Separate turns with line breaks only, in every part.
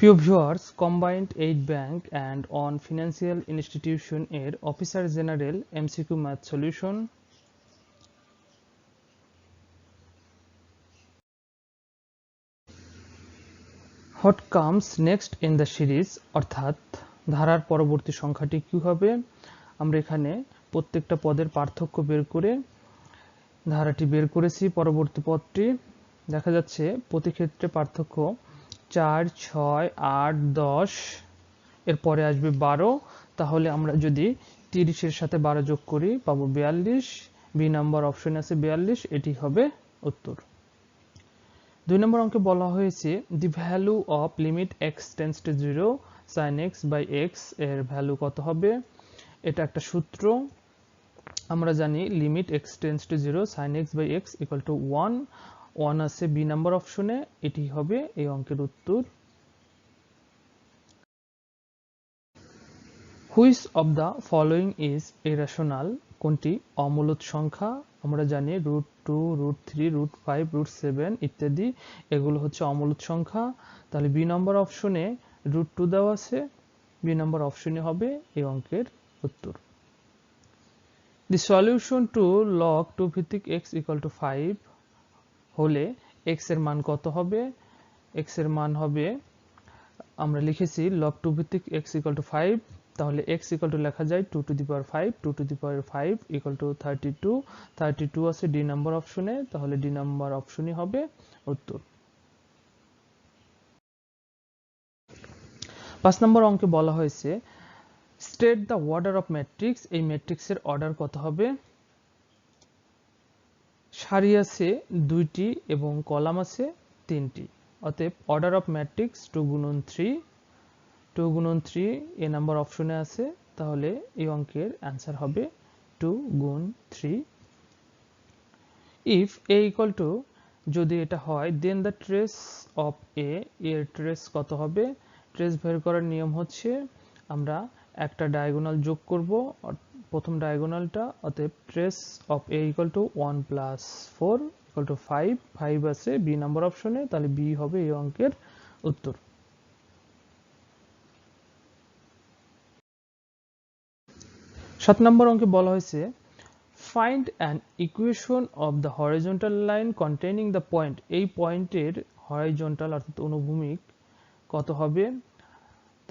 প্রিয় viewers, combined eight bank and on financial institution এর officer general MCQ math solution. What comes next in the series, অর্থাৎ ধারার পরবর্তী সংখ্যাটি কি হবে। আমরা এখানে প্রত্যেকটা পদের পার্থক্য বের করে ধারাটি বের করেছি। পরবর্তী পদটি দেখা যাচ্ছে প্রতি ক্ষেত্রে পার্থক্য 4, 6, 8, 10, এরপরে আসবে 12। তাহলে আমরা যদি 30-এর সাথে 12 যোগ করি পাবো 42। বি নাম্বার অপশনে আছে 42, এটি হবে উত্তর। 2 নম্বর অঙ্কে বলা হয়েছে the value of limit x tends to 0 sin x by x এর ভ্যালু কত হবে। এটা একটা সূত্র, আমরা জানি limit x tends to 0 sin x by x equal to 1 আছে বি নাম্বার অপশনে, এটি হবে এই অঙ্কের উত্তর। Which of the following is irrational, কোনটি অমূলদ সংখ্যা। আমরা জানি √2, √3, √5, √7 ইত্যাদি এগুলো হচ্ছে অমূলদ সংখ্যা। তাহলে বি নম্বর অপশনে √2 দেওয়া আছে, বি নম্বর অপশনে হবে এই অঙ্কের উত্তর। দি সলিউশন টু log 2 ভিত্তিক x ইকুয়াল টু 5 হলে x এর মান কত হবে। x এর মান হবে, আমরা লিখেছি log 2 ভিত্তিক x ইকুয়াল টু 5, তাহলে x ইকুয়াল টু লেখা যায় 2 to the power 5, 2 to the power 5 equal to 32। 32 আছে ডি নাম্বার অপশনে, তাহলে ডি নাম্বার অপশনই হবে উত্তর। 5 নম্বর অঙ্কে বলা হয়েছে state the order of matrix, এই ম্যাট্রিক্সের অর্ডার কত হবে। সারি আছে 2টি এবং কলাম আছে 3টি, অতএব অর্ডার অফ ম্যাট্রিক্স 2 গুণন 3, 2 গুণন 3 এ নাম্বার অপশনে আছে, তাহলে এই অঙ্কের অ্যান্সার হবে 2 গুণ 3। ইফ এ ইকুয়াল টু, যদি এটা হয় দেন দ্য ট্রেস অফ এ, এর ট্রেস কত হবে। ট্রেস বের করার নিয়ম হচ্ছে আমরা একটা ডায়াগোনাল যোগ করব প্রথম ডায়াগোনালটা, অতএব trace of A equal to 1 plus 4 equal two 5, 5 আছে বি নাম্বার অপশনে, তাহলে বি হবে এই অঙ্কের উত্তর। 7 নম্বর অঙ্কে বলা হয়েছে find an equation of the horizontal line containing the point, এই পয়েন্টের হরিজন্টাল অর্থাৎ অনুভূমিক কত হবে।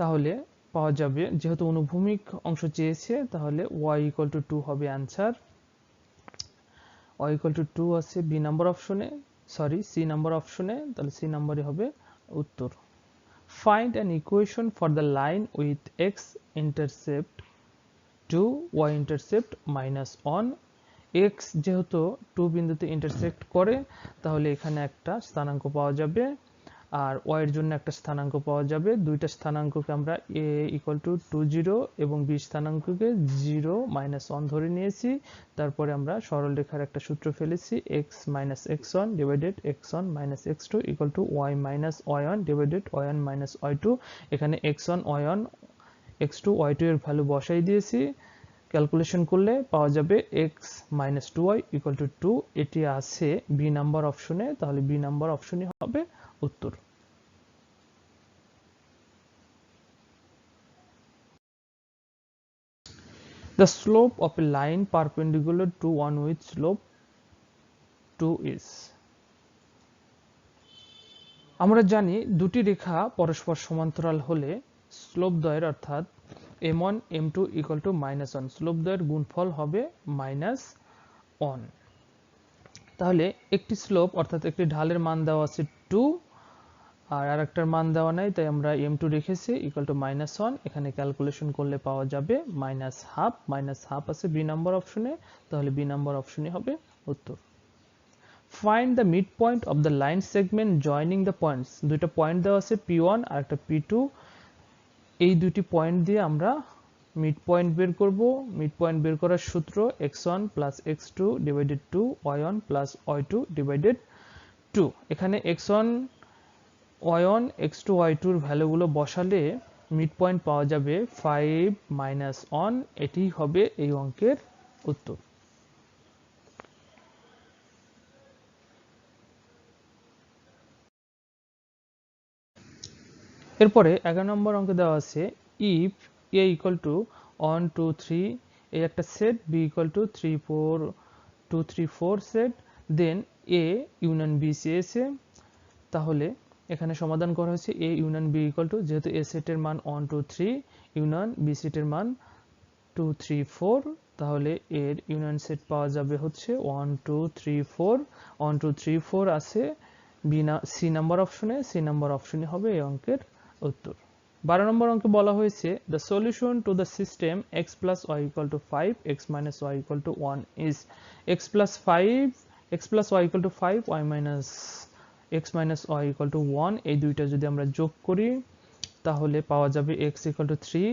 তাহলে পাওয়া যাবে, যেহেতু অনুভূমিক অংশ চেয়েছে তাহলে y ইকুয়াল টু 2 হবে অ্যান্সার। y ইকুয়াল টু 2 আছে বি নাম্বার অপশনে, সরি সি নাম্বার অপশনে, তাহলে সি নাম্বারই হবে উত্তর। Find an equation for the line with ex intercept 2, y intercept -1, x যেহেতু 2 বিন্দুতে ইন্টারসেক্ট করে তাহলে এখানে একটা স্থানাঙ্ক পাওয়া যাবে, আর y এর জন্য একটা স্থানাঙ্ক পাওয়া যাবে। দুইটা স্থানাঙ্ককে আমরা a ইকুয়াল টু 2, 0 এবং b স্থানাঙ্ককে 0, -1 ধরে নিয়েছি। তারপরে আমরা সরল রেখার একটা সূত্র ফেলেছি, x - x1 divided x1 - x2 equal to y - y1 divided y1 - y2। এখানে x1, y1, x2, y2 এর ভ্যালু বসাই দিয়েছি, ক্যালকুলেশন করলে পাওয়া যাবে x - 2y ইকুয়াল টু 2, এটি আছে বি নাম্বার অপশনে, তাহলে বি নাম্বার অপশনই হবে উত্তর। The slope of a line perpendicular to one with slope 2 is, আমরা জানি দুটি রেখা পরস্পর সমান্তরাল হলে স্লোপ দ্বয়ের অর্থাৎ m1 m2 equal to -1, slope দ্বয়ের গুণফল হবে -1। তাহলে একটি স্লোপ অর্থাৎ একটি ঢালের মান দেওয়া আছে 2 আর আরেকটার মান দেওয়া নাই, তাই আমরা m2 রেখেছি ইকুয়াল টু -1, এখানে ক্যালকুলেশন করলে পাওয়া যাবে -half আছে বি নাম্বার অপশনে, তাহলে বি নাম্বার অপশনই হবে উত্তর। Find the mid point of the line segment joining the points, দুইটা পয়েন্ট দেওয়া আছে P1 আর একটা P2, এই দুটি পয়েন্ট দিয়ে আমরা মিড পয়েন্ট বের করব। মিড পয়েন্ট বের করার সূত্র x1 plus x2 divided 2, y1 plus y2 divided 2। এখানে x1, y1, x2, y2 এর ভ্যালুগুলো বসালে মিড পয়েন্ট পাওয়া যাবে 5 - 1, এটি হবে এই অঙ্কের উত্তর। এরপরে 11 নম্বর অঙ্কে দেওয়া আছে ইফ a ইকুয়াল টু 1 2 3 এই একটা set, b equal to 3 4 2 3 4 set, then a union b চেয়েছে। তাহলে এখানে সমাধান করা হয়েছে a union b equal to, যেহেতু a সেটের মান 1 2 3 ইউনিয়ন b সেটের মান 2 3 4, তাহলে এর ইউনিয়ন সেট পাওয়া যাবে হচ্ছে 1 2 3 4 1 2 3 4 আছে সি নাম্বার অপশনে, সি নাম্বার অপশনই হবে এই অঙ্কের উত্তর। 12 নম্বর অঙ্কে বলা হয়েছে the solution to the system x plus y equal to 5 x minus y equal to 1 is x plus 5 x plus y equal to 5 y minus x minus y equal to 1, এই দুইটা যদি আমরা যোগ করি তাহলে পাওয়া যাবে x ইকুয়াল টু 3,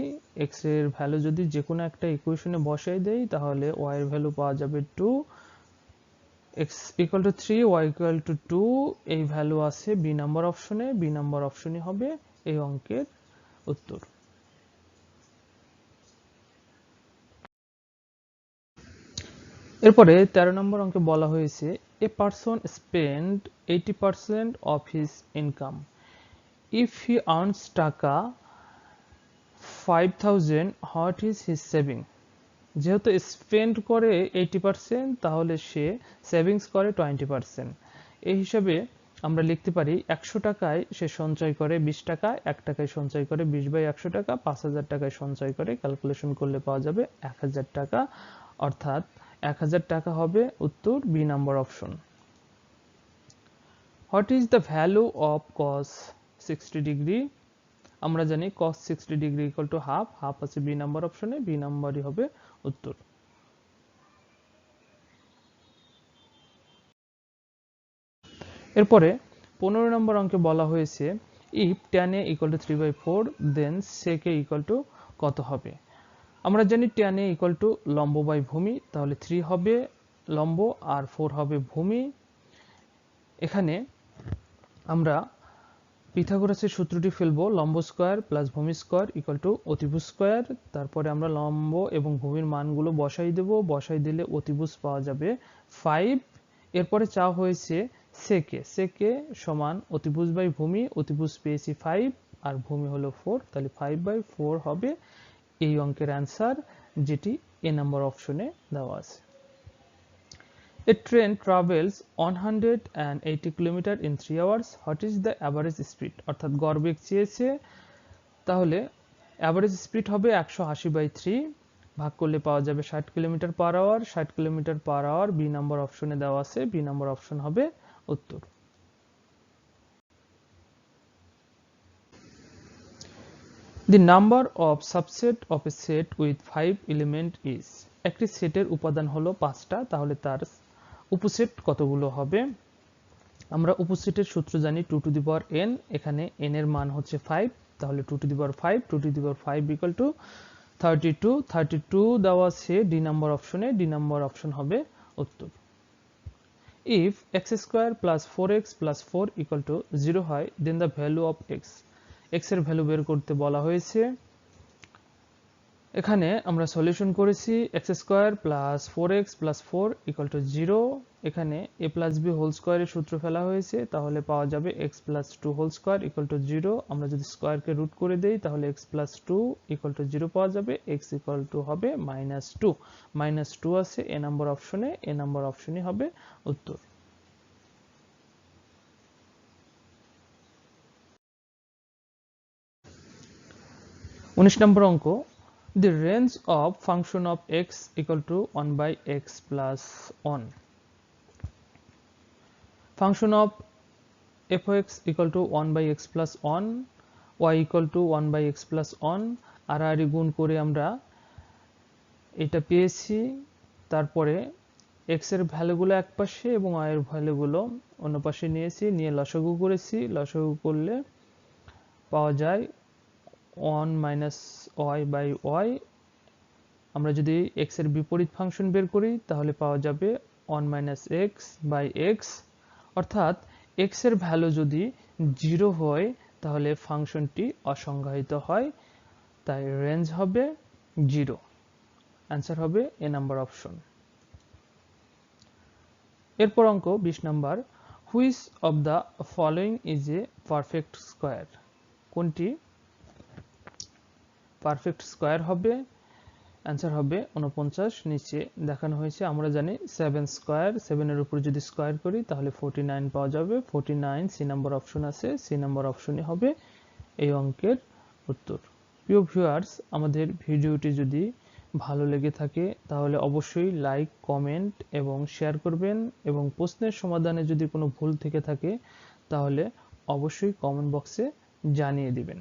x এর ভ্যালু যদি যে কোনো একটা ইকুয়েশনে বসাই দেই তাহলে y এর ভ্যালু পাওয়া যাবে 2, x equal to 3 y equal to 2, এই ভ্যালু আছে বি নাম্বার অপশনে, বি নাম্বার অপশনই হবে এই অঙ্কের উত্তর। এরপরে 13 নম্বর অঙ্কে বলা হয়েছে a person spend 80% of his income if he earns টাকা 5000, হোয়াট ইজ হিজ সেভিং। যেহেতু স্পেন্ড করে 80%, তাহলে সে সেভিংস করে 20%। এই হিসাবে আমরা লিখতে পারি 100 টাকায় সে সঞ্চয় করে 20 টাকা, 1 টাকায় সঞ্চয় করে 20/100 টাকা, 5000 টাকায় সঞ্চয় করে, ক্যালকুলেশন করলে পাওয়া যাবে 1000 টাকা, অর্থাৎ 1000 টাকা হবে উত্তর, B number option. What is the value of cos 60 degree. আমরা জানি cos 60 degree equal to half, half আছে বি নাম্বার অপশনে, বি নাম্বারই হবে উত্তর। এরপরে 15 নম্বর অঙ্কে বলা হয়েছে if tan a equal to 3/4 then sec a equal to কত হবে। আমরা জানি tan a ইকুয়াল টু লম্ব বাই ভূমি, তাহলে 3 হবে লম্ব আর 4 হবে ভূমি। এখানে আমরা পিথাগোরাসের সূত্রটি ফেলবো, লম্ব স্কয়ার প্লাস ভূমি স্কয়ার ইকুয়াল টু অতিভুজ স্কয়ার। তারপরে আমরা লম্ব এবং ভূমির মানগুলো বসাই দেব, বসাই দিলে অতিভুজ পাওয়া যাবে 5। এরপরে চাওয়া হয়েছে সেকে, সেকে সমান অতিভুজ বাই ভূমি, অতিভুজ পেয়েছি 5 আর ভূমি হলো 4, তাহলে 5/4 হবে এই অঙ্কের অ্যান্সার, যেটি এ নাম্বার অপশনে দেওয়া আছে। A train travels 180 km in 3 hours. What is the average speed? অর্থাৎ গড় বেগ চেয়েছে, তাহলে অ্যাভারেজ স্পিড হবে 180/3, ভাগ করলে পাওয়া যাবে 60 kilometre per hour, 60 kilometre per hour B number option দেওয়া আছে, বি নাম্বার অপশন হবে উত্তর। The number of subset of a set with 5 element is, একটি সেটের উপাদান হলো 5টা, তাহলে তার উপসেট কতগুলো হবে। আমরা উপসেটের সূত্র জানি 2 টু দি পাওয়ার n, এখানে n এর মান হচ্ছে 5, তাহলে 2 to the power 5, 2 to the power 5 equal to 32, 32 দেওয়া আছে ডি নাম্বার অপশনে, ডি নাম্বার অপশন হবে উত্তর। If x square plus 4x plus 4 equal to 0 হয় then the value of x, x এর ভ্যালু বের করতে বলা হয়েছে। এখানে আমরা সলিউশন করেছি x square plus 4x plus 4 equal to 0, এখানে a প্লাস b হোল স্কয়ারের সূত্র ফেলা হয়েছে, তাহলে পাওয়া যাবে x plus 2 whole square equal to 0। আমরা যদি স্কয়ারকে রুট করে দেই তাহলে x প্লাস 2 ইকুয়াল টু 0 পাওয়া যাবে, x ইকুয়াল টু হবে -2, -2 আছে এ নাম্বার অপশনে, এ নাম্বার অপশনই হবে উত্তর। উনিশ নম্বর অঙ্ক, the range of function of x equal to 1/x plus 1. Function of f of x equal to 1/x plus 1, y equal to 1/x plus 1, আর গুণ করে আমরা এটা পেয়েছি। তারপরে x এর ভ্যালুগুলো এক পাশে এবং y এর ভ্যালুগুলো অন্য পাশে নিয়েছি, নিয়ে লসাগু করেছি, লসাগু করলে পাওয়া যায় 1 মাইনাস y বাই y। আমরা যদি x এর বিপরীত ফাংশন বের করি তাহলে পাওয়া যাবে 1 মাইনাস x বাই x, অর্থাৎ x এর ভ্যালু যদি 0 হয় তাহলে ফাংশনটি অসংজ্ঞায়িত হয়, তাই রেঞ্জ হবে 0, অ্যান্সার হবে এ নাম্বার অপশন। এরপর অঙ্ক 20 number, which of the following is a perfect square. কোনটি পারফেক্ট স্কয়ার হবে? অ্যান্সার হবে 49। নিচে দেখানো হয়েছে, আমরা জানি 7 স্কয়ার, 7 এর উপর যদি স্কয়ার করি তাহলে 49 পাওয়া যাবে। 49 সি নাম্বার অপশন আছে, সি নাম্বার অপশনই হবে এই অঙ্কের উত্তর। প্রিয় ভিউয়ার্স, আমাদের ভিডিওটি যদি ভালো লেগে থাকে তাহলে অবশ্যই লাইক, কমেন্ট এবং শেয়ার করবেন, এবং প্রশ্নের সমাধানে যদি কোনো ভুল থেকে থাকে তাহলে অবশ্যই কমেন্ট বক্সে জানিয়ে দিবেন।